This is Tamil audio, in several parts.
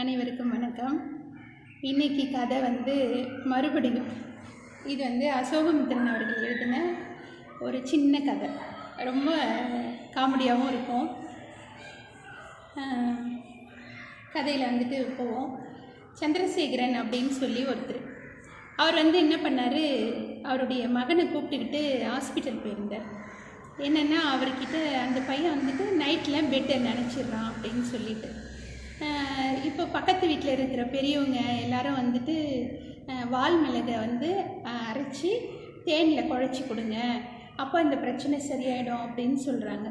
அனைவருக்கும் வணக்கம். இன்னைக்கு கதை மறுபடியும் இது அசோகமித்திரன் அவர்கள் எழுதின ஒரு சின்ன கதை. ரொம்ப காமெடியாகவும் இருக்கும். கதையில் போவோம். சந்திரசேகரன் அப்படின்னு சொல்லி ஒருத்தர், அவர் என்ன பண்ணார், அவருடைய மகனை கூப்பிட்டுக்கிட்டு ஹாஸ்பிட்டல் போயிருந்தார். என்னென்னா, அவர்கிட்ட அந்த பையன் நைட்டில் பெட்டை நினச்சிட்றான் அப்படின்னு சொல்லிட்டு, இப்போ பக்கத்து வீட்டில் இருக்கிற பெரியவங்க எல்லாரும் வால் மிளகை அரைச்சி தேனில் குழச்சி கொடுங்க, அப்போ இந்த பிரச்சனை சரியாயிடும் அப்படின்னு சொல்கிறாங்க.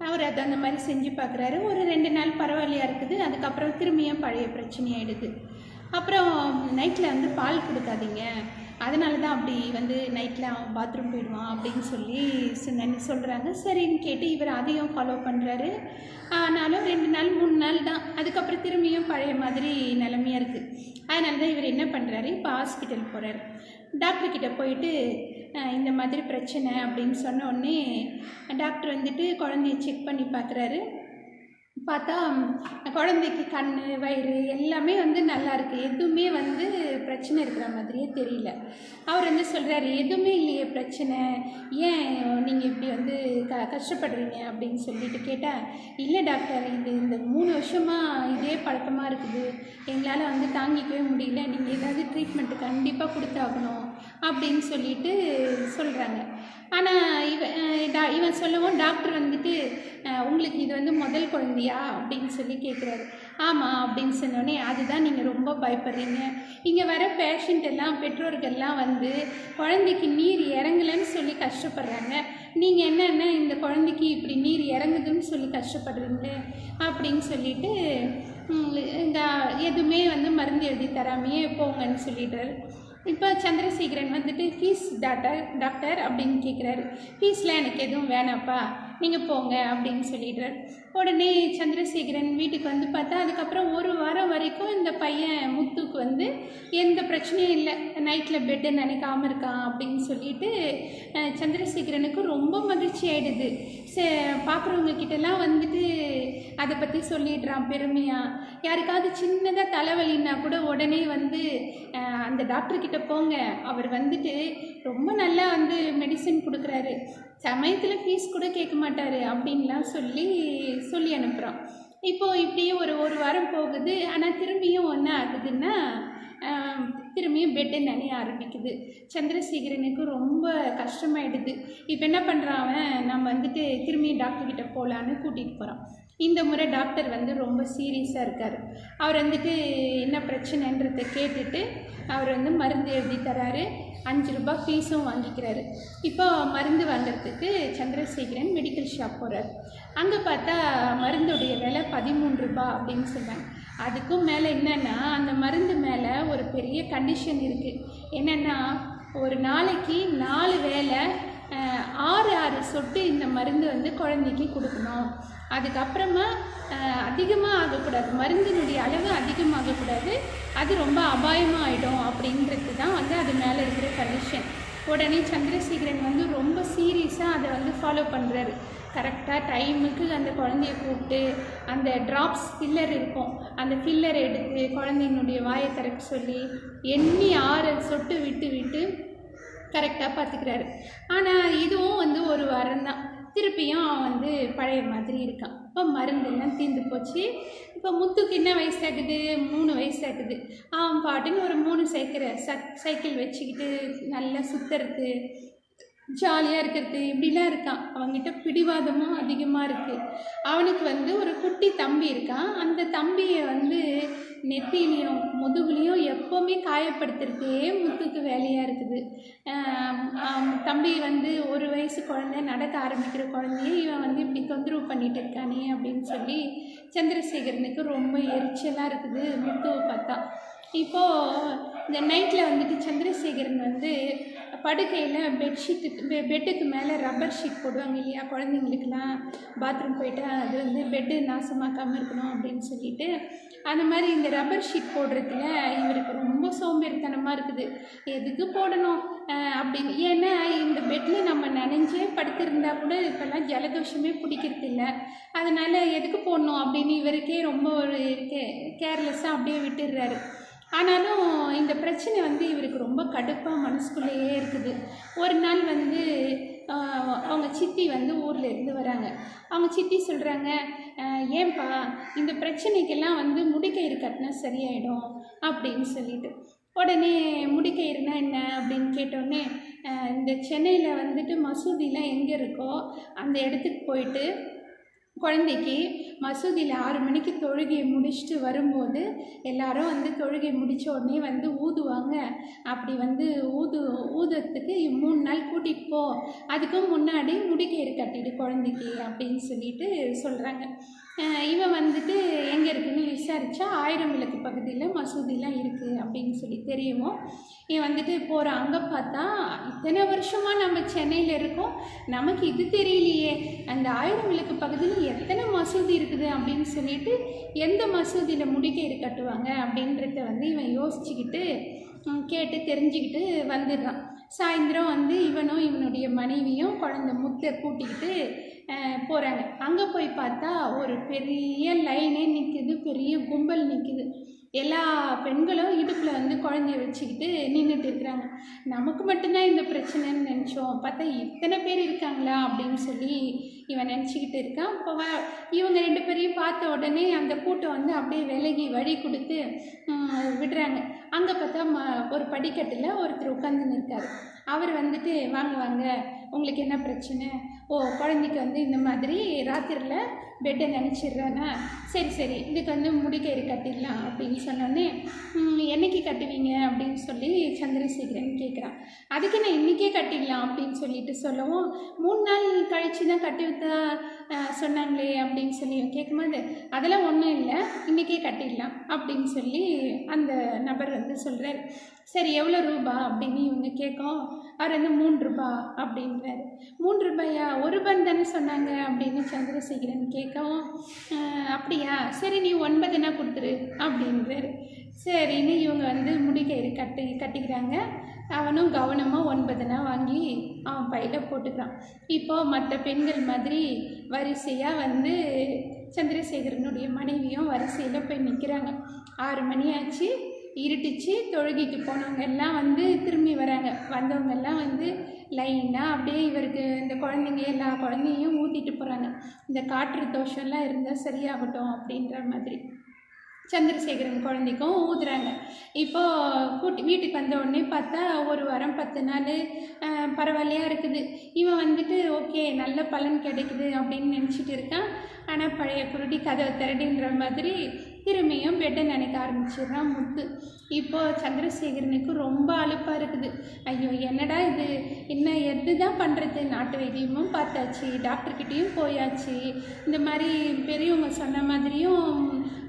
அவர் அதை அந்த மாதிரி செஞ்சு பார்க்குறாரு. ஒரு 2 நாள் பரவாயில்லையா இருக்குது. அதுக்கப்புறம் திரும்பியும் பழைய பிரச்சனையாயிடுது. அப்புறம் நைட்டில் பால் கொடுக்காதீங்க, அதனால தான் அப்படி நைட்டில் அவன் பாத்ரூம் போயிடுவான் அப்படின்னு சொல்லி சொல்கிறாங்க. சரின்னு கேட்டு இவர் அதையும் ஃபாலோ பண்ணுறாரு. ஆனாலும் 2 நாள் 3 நாள் தான். அதுக்கப்புறம் திரும்பியும் பழைய மாதிரி நிலமையாக இருக்குது. அதனால தான் இவர் என்ன பண்ணுறாரு, இப்போ ஹாஸ்பிட்டல் போகிறார். டாக்டர்கிட்ட போயிட்டு இந்த மாதிரி பிரச்சனை அப்படின்னு சொன்ன உடனே டாக்டர் குழந்தைய செக் பண்ணி பார்க்குறாரு. பார்த்தா குழந்தைக்கு கண், வயிறு எல்லாமே நல்லா இருக்குது. எதுவுமே பிரச்சனை இருக்கிற மாதிரியே தெரியல. அவர் சொல்கிறாரு, எதுவுமே இல்லையே பிரச்சனை, ஏன் நீங்கள் இப்படி கஷ்டப்படுறீங்க அப்படின்னு சொல்லிட்டு கேட்டால், இல்லை டாக்டர், இந்த 3 வருஷமாக இதே பழக்கமாக இருக்குது, எங்களால் தாங்கிக்கவே முடியல, நீங்கள் ஏதாவது ட்ரீட்மெண்ட்டு கண்டிப்பாக கொடுத்தாகணும் அப்படின்னு சொல்லிட்டு சொல்கிறாங்க. ஆனால் இவன் சொல்லவும் டாக்டர் உங்களுக்கு இது முதல் குழந்தையா அப்படின்னு சொல்லி கேட்குறாரு. ஆமாம் அப்படின்னு சொன்னோடனே, அதுதான் நீங்கள் ரொம்ப பயப்படுறீங்க. இங்கே வர பேஷண்ட் எல்லாம், பெற்றோர்கள்லாம் குழந்தைக்கு நீர் இறங்கலைன்னு சொல்லி கஷ்டப்படுறாங்க. நீங்கள் என்னென்ன இந்த குழந்தைக்கு இப்படி நீர் இறங்குதுன்னு சொல்லி கஷ்டப்படுறீங்களே அப்படின்னு சொல்லிட்டு எதுவுமே மருந்து எழுதி தராமையே போங்கன்னு சொல்லிடுறாரு. இப்போ சந்திரசேகரன் ஃபீஸ் டாக்டர் அப்படின்னு கேட்குறாரு. ஃபீஸில் எனக்கு எதுவும் வேணாப்பா, நீங்கள் போங்க அப்படின்னு சொல்லிடுறாரு. உடனே சந்திரசேகரன் வீட்டுக்கு பார்த்தா, அதுக்கப்புறம் 1 வாரம் வரைக்கும் இந்த பையன் முத்துக்கு எந்த பிரச்சனையும் இல்லை, நைட்டில் பெட்டு நினைக்காமல் இருக்கான் அப்படின்னு சொல்லிட்டு சந்திரசேகரனுக்கு ரொம்ப மகிழ்ச்சி ஆகிடுது. பார்க்குறவங்க கிட்டலாம் அதை பற்றி சொல்லிடுறான் பெருமையாக. யாருக்காவது சின்னதாக தலைவலின்னா கூட உடனே அந்த டாக்டர்கிட்ட போங்க, அவர் ரொம்ப நல்லா மெடிசன் கொடுக்குறாரு, சமயத்தில் ஃபீஸ் கூட கேட்க மாட்டார் அப்படின்லாம் சொல்லி அனுப்புகிறான். இப்போது இப்படியே ஒரு வாரம் போகுது. ஆனால் திரும்பியும் என்ன ஆகுதுன்னா, திரும்பியும் பெட்டை நினைய ஆரம்பிக்குது. சந்திரசேகரனுக்கு ரொம்ப கஷ்டமாயிடுது. இப்போ என்ன பண்ணுறான் அவன், நம்ம திரும்பியும் டாக்டர்கிட்ட போகலான்னு கூட்டிகிட்டு போகிறான். இந்த முறை டாக்டர் ரொம்ப சீரியஸாக இருக்கார். அவர் என்ன பிரச்சனைன்றதை கேட்டுட்டு அவர் மருந்து எழுதி தராரு. 5 ரூபாய் ஃபீஸும் வாங்கிக்கிறாரு. இப்போ மருந்து வாங்கிறதுக்கு சந்திரசேகரன் மெடிக்கல் ஷாப் போகிறார். அங்கே பார்த்தா மருந்துடைய விலை 13 ரூபாய் அப்படின்னு சொல்கிறாங்க. அதுக்கும் மேலே என்னென்னா, அந்த மருந்து மேலே ஒரு பெரிய கண்டிஷன் இருக்குது. என்னென்னா, ஒரு நாளைக்கு 4 வேளை 6 சொட்டு இந்த மருந்து குழந்தைக்கு கொடுக்கணும். அதுக்கப்புறமா அதிகமாக ஆகக்கூடாது, மருந்தினுடைய அளவு அதிகமாகக்கூடாது, அது ரொம்ப அபாயமாக ஆகிடும் அப்படின்றது தான் அது மேலே இருக்கிற கண்டிஷன். உடனே சந்திரசேகரன் ரொம்ப சீரியஸாக அதை ஃபாலோ பண்ணுறாரு. கரெக்டாக டைமுக்கு அந்த குழந்தைய கூப்பிட்டு அந்த ட்ராப்ஸ் ஃபில்லர் இருக்கும், அந்த ஃபில்லரை எடுத்து குழந்தையினுடைய வாயை திறக்க சொல்லி எண்ணி 6 சொட்டு விட்டு விட்டு கரெக்டாக பார்த்துக்கிறாரு. ஆனால் இதுவும் 1 வாரம் தான். திருப்பியும் அவன் பழைய மாதிரி இருக்கான். இப்போ மருந்தெல்லாம் தீர்ந்து போச்சு. இப்போ முத்துக்கு என்ன வயசாகுது, 3 வயசாகுது. அவன் பாட்டுன்னு ஒரு 3 சைக்கிள் வச்சுக்கிட்டு நல்லா சுற்றுறது, ஜாலியாக இருக்கிறது, இப்படிலாம் இருக்கான். அவங்ககிட்ட பிடிவாதமும் அதிகமாக இருக்குது. அவனுக்கு ஒரு குட்டி தம்பி இருக்கான். அந்த தம்பியை நெத்திலையும் முதுகுலையும் எப்போவுமே காயப்படுத்துறதே முத்துக்கு வேலையாக இருக்குது. தம்பி 1 வயசு குழந்தை, நடக்க ஆரம்பிக்கிற குழந்தைய இவன் இப்படி தொந்தரவு பண்ணிட்டு இருக்கானே அப்படின்னு சொல்லி சந்திரசேகரனுக்கு ரொம்ப எரிச்சலாக இருக்குது முத்துவை பார்த்தா. இப்போது இந்த நைட்டில் சந்திரசேகரன் படுக்கையில் பெட்டுக்கு மேலே ரப்பர் ஷீட் போடுவாங்க இல்லையா, குழந்தைங்களுக்கெல்லாம் பாத்ரூம் போயிட்டா அது வந்து பெட்டு நாசமாக்காமல் இருக்கணும் அப்படின்னு சொல்லிட்டு, அந்த மாதிரி இந்த ரப்பர் ஷீட் போடுறதுல இவருக்கு ரொம்ப சோம்பேறித்தனமாக இருக்குது. எதுக்கு போடணும் அப்படின்னு. ஏன்னா இந்த பெட்டில் நம்ம நனைஞ்சே படுத்திருந்தா கூட இப்போல்லாம் ஜலதோஷமே பிடிக்கிறது இல்லை. அதனால் எதுக்கு போடணும் அப்படின்னு இவருக்கே ரொம்ப ஒரு கேர்லெஸ்ஸாக அப்படியே விட்டுடுறாரு. ஆனாலும் இந்த பிரச்சனை வந்து இவருக்கு ரொம்ப கடுப்பாக மனசுக்குள்ளேயே இருக்குது. ஒரு நாள் வந்து அவங்க சித்தி வந்து ஊரில் இருந்து வராங்க. அவங்க சித்தி சொல்கிறாங்க, ஏன்பா இந்த பிரச்சனைக்கெல்லாம் வந்து முடிக்கயிறு கட்டினா சரியாயிடும் அப்படின்னு சொல்லிட்டு. உடனே முடிக்கயிறுனா என்ன அப்படின்னு கேட்டோடனே, இந்த சென்னையில் வந்துட்டு மசூதிலாம் எங்கே இருக்கோ அந்த இடத்துக்கு போயிட்டு குழந்தைக்கு மசூதியில் 6 மணிக்கு தொழுகையை முடிச்சுட்டு வரும்போது எல்லாரும் வந்து தொழுகை முடித்த உடனே வந்து ஊதுவாங்க. அப்படி வந்து ஊதுறதுக்கு 3 நாள் கூட்டிகிட்டு போ, அதுக்கும் முன்னாடி முடிக்கயிறு கட்டிடு குழந்தைக்கு அப்படின்னு சொல்லிட்டு சொல்கிறாங்க. இவன் வந்துட்டு எங்கே இருக்குதுன்னு விசாரித்தா 1000 விளக்கு பகுதியில் மசூதிலாம் இருக்குது அப்படின்னு சொல்லி தெரியவும் இவன் வந்துட்டு போகிறான். அங்கே பார்த்தா இத்தனை வருஷமாக நம்ம சென்னையில் இருக்கோம், நமக்கு இது தெரியலையே, அந்த 1000 விளக்கு பகுதியில் எத்தனை மசூதி இருக்குது அப்படின்னு சொல்லிட்டு எந்த மசூதியில் முடிக்கயிறு கட்டுவாங்க அப்படின்றத வந்து இவன் யோசிச்சுக்கிட்டு கேட்டு தெரிஞ்சுக்கிட்டு வந்துடுறான். சாயந்தரம் வந்து இவனும் இவனுடைய மனைவியும் குழந்தை முத்தை கூட்டிக்கிட்டு போகிறாங்க. அங்கே போய் பார்த்தா ஒரு பெரிய லைனே நிற்குது, பெரிய கும்பல் நிற்குது. எல்லா பெண்களும் இடுப்பில் வந்து குழந்தைய வச்சுக்கிட்டு நின்றுட்டு இருக்கிறாங்க. நமக்கு மட்டும்தான் இந்த பிரச்சனைன்னு நினச்சோம், பார்த்தா இத்தனை பேர் இருக்காங்களா அப்படின்னு சொல்லி இவன் நினச்சிக்கிட்டு இருக்கான். இப்போ இவங்க 2 பேரையும் பார்த்த உடனே அந்த கூட்டம் வந்து அப்படியே விலகி வழி கொடுத்து விடுறாங்க. அங்கே பார்த்தா ஒரு படிக்கட்டில் ஒருத்தர் உட்காந்துன்னு இருக்கார். அவர் வந்துட்டு, வாங்க வாங்க, உங்களுக்கு என்ன பிரச்சனை? ஓ, குழந்தைக்கு வந்து இந்த மாதிரி ராத்திரியில் பெட்டை நினச்சிட்றானா, சரி சரி இதுக்கு வந்து முடிக்கயிறு கட்டிடலாம் அப்படின்னு சொன்னோடனே, என்னைக்கு கட்டுவீங்க அப்படின்னு சொல்லி சந்திரசேகரன் கேட்குறான். அதுக்கு நான் இன்றைக்கே கட்டிடலாம் அப்படின்னு சொல்லிட்டு சொல்லவும், 3 நாள் கழித்து தான் கட்டிவிட்டா சொன்னாங்களே அப்படின்னு சொல்லி கேட்கும்போது, அதெல்லாம் ஒன்றும் இல்லை, இன்றைக்கே கட்டிடலாம் அப்படின்னு சொல்லி அந்த நபர் வந்து சொல்கிறார். சரி எவ்வளோ ரூபா அப்படின்னு இவங்க கேட்கும். அவர் வந்து 3 ரூபா அப்படின்றாரு. 3 ரூபாயா, 1 ரூபான்னு தானே சொன்னாங்க அப்படின்னு சந்திரசேகரன் கேட்கவும், அப்படியா, சரி நீ 9னா கொடுத்துரு அப்படின்றாரு. சரின்னு இவங்க வந்து முடிக்கயிறு கட்டிக்கிறாங்க. அவனும் கவனமாக 9னா வாங்கி அவன் பையில் போட்டுக்கிறான். இப்போது மற்ற பெண்கள் மாதிரி வரிசையாக வந்து சந்திரசேகரனுடைய மனைவியும் வரிசையில் போய் நிற்கிறாங்க. 6 மணி ஆச்சு, இருட்டுச்சு. தொழுகைக்கு போனவங்க எல்லாம் வந்து திரும்பி வராங்க. வந்தவங்கெல்லாம் வந்து லைனாக அப்படியே இவருக்கு இந்த குழந்தைங்க எல்லா குழந்தையும் ஊற்றிட்டு போகிறாங்க. இந்த காற்று தோஷம்லாம் இருந்தால் சரியாகட்டும் அப்படின்ற மாதிரி சந்திரசேகரன் குழந்தைக்கும் ஊதுறாங்க. இப்போது வீட்டுக்கு வந்த உடனே பார்த்தா 1 வாரம் 10 நாள் பரவாயில்லையாக இருக்குது. இவன் வந்துட்டு ஓகே நல்ல பலன் கிடைக்குது அப்படின்னு நினச்சிட்டு இருக்கான். ஆனால் பழைய குருடி கதவை திரடின்ற மாதிரி திரும்பியும் பெட்டை நினைக்க ஆரம்பிச்சிடுறான் முத்து. இப்போது சந்திரசேகரனுக்கு ரொம்ப அலுப்பாக இருக்குது. ஐயோ என்னடா இது, என்ன எது தான் பண்ணுறது? நாட்டு வைத்தியமும் பார்த்தாச்சு, டாக்டர்கிட்டையும் போயாச்சு, இந்த மாதிரி பெரியவங்க சொன்ன மாதிரியும்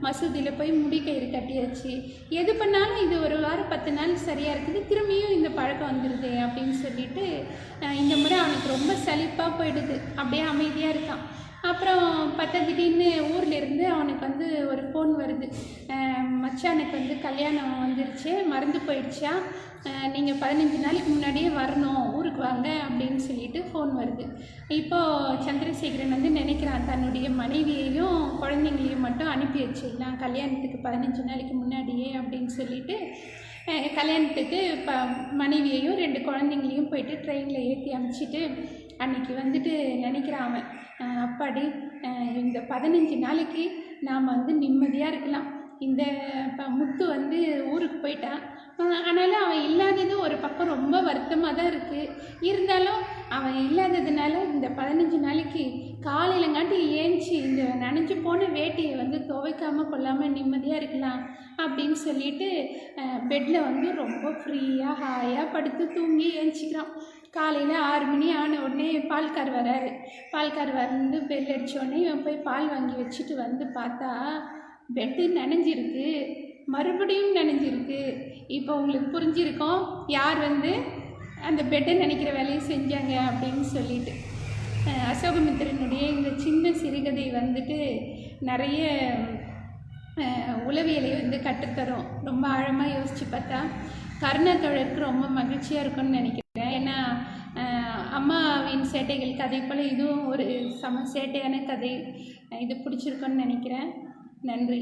மசூதியில் போய் முடிக்கயிறு கட்டியாச்சு, எது பண்ணாலும் இது 1 வாரம் 10 நாள் சரியாக இருக்குது, திரும்பியும் இந்த பழக்கம் வந்துடுது அப்படின்னு சொல்லிட்டு இந்த முறை அவனுக்கு ரொம்ப சலிப்பாக போயிடுது. அப்படியே அமைதியாக இருக்கான். அப்புறம் பார்த்தா திடீர்னு ஊரில் இருந்து அவனுக்கு வந்து ஒரு ஃபோன் வருது. மச்சானுக்கு வந்து கல்யாணம் வந்துருச்சு, மறந்து போயிடுச்சா, நீங்கள் 15 நாளைக்கு முன்னாடியே வரணும், ஊருக்கு வாங்க அப்படின்னு சொல்லிட்டு ஃபோன் வருது. இப்போது சந்திரசேகரன் வந்து நினைக்கிறான், தன்னுடைய மனைவியையும் குழந்தைங்களையும் மட்டும் அனுப்பி வச்சிடலாம் கல்யாணத்துக்கு 15 நாளைக்கு முன்னாடியே அப்படின்னு சொல்லிட்டு கல்யாணத்துக்கு மனைவியையும் 2 குழந்தைங்களையும் போயிட்டு ட்ரெயினில் ஏற்றி அனுப்பிச்சிட்டு அன்றைக்கி வந்துட்டு நினைக்கிறான் அவன், அப்பாடி இந்த 15 நாளைக்கு நாம் வந்து நிம்மதியாக இருக்கலாம். இந்த முத்து வந்து ஊருக்கு போயிட்டான், ஆனாலும் அவன் இல்லாதது ஒரு பக்கம் ரொம்ப வருத்தமாக தான் இருக்குது. இருந்தாலும் அவன் இல்லாததுனால இந்த 15 நாளைக்கு காலையிலங்காட்டி ஏஞ்சி இந்த நனைஞ்சு போன வேட்டியை வந்து துவைக்காமல் கொள்ளாமல் நிம்மதியாக இருக்கலாம் அப்படின்னு சொல்லிட்டு பெட்டில் வந்து ரொம்ப ஃப்ரீயாக ஹாயாக படுத்து தூங்கி ஏஞ்சிக்கிறான். காலையில் 6 மணி ஆன உடனே பால்கார் வராரு. பால்கார் வந்து பெல் அடித்தோடனே இவன் போய் பால் வாங்கி வச்சுட்டு வந்து பார்த்தா பெட்டு நனைஞ்சிருக்கு, மறுபடியும் நனைஞ்சிருக்கு. இப்போ உங்களுக்கு புரிஞ்சிருக்கோம் யார் வந்து அந்த பெட்டை நினைக்கிற வேலையை செஞ்சாங்க அப்படின்னு சொல்லிட்டு அசோகமித்திரனுடைய இந்த சின்ன சிறுகதை வந்துட்டு நிறைய உளவியலை வந்து கற்றுத்தரும். ரொம்ப ஆழமாக யோசித்து பார்த்தா கருணாத்தோழருக்கு ரொம்ப மகிழ்ச்சியாக இருக்கும்னு நினைக்கிறேன். ஏன்னா அம்மாவின் சேட்டைகள் கதை போல் இதுவும் ஒரு சேட்டையான கதை. இது பிடிச்சிருக்குன்னு நினைக்கிறேன். நன்றி.